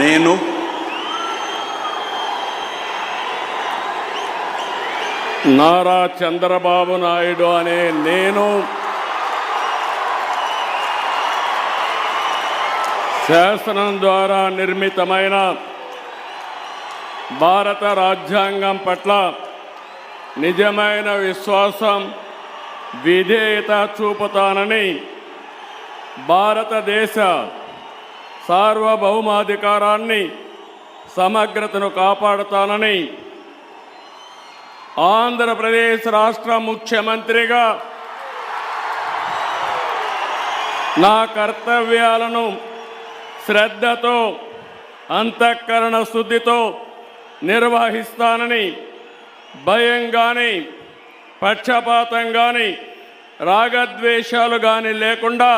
నేను నారా చంద్రబాబు నాయుడు అనే నేను శాసనం ద్వారా నిర్మితమైన భారత రాజ్యాంగం పట్ల నిజమైన విశ్వాసం, విధేయత చూపుతానని, భారతదేశ సార్వభౌమాధికారాన్ని, సమగ్రతను కాపాడుతానని ఆంధ్రప్రదేశ్ రాష్ట్ర ముఖ్యమంత్రిగా నా కర్తవ్యాలను శ్రద్ధతో, అంతఃకరణ శుద్ధితో నిర్వహిస్తానని, భయం కానీ, పక్షపాతం కానీ, రాగద్వేషాలు కానీ లేకుండా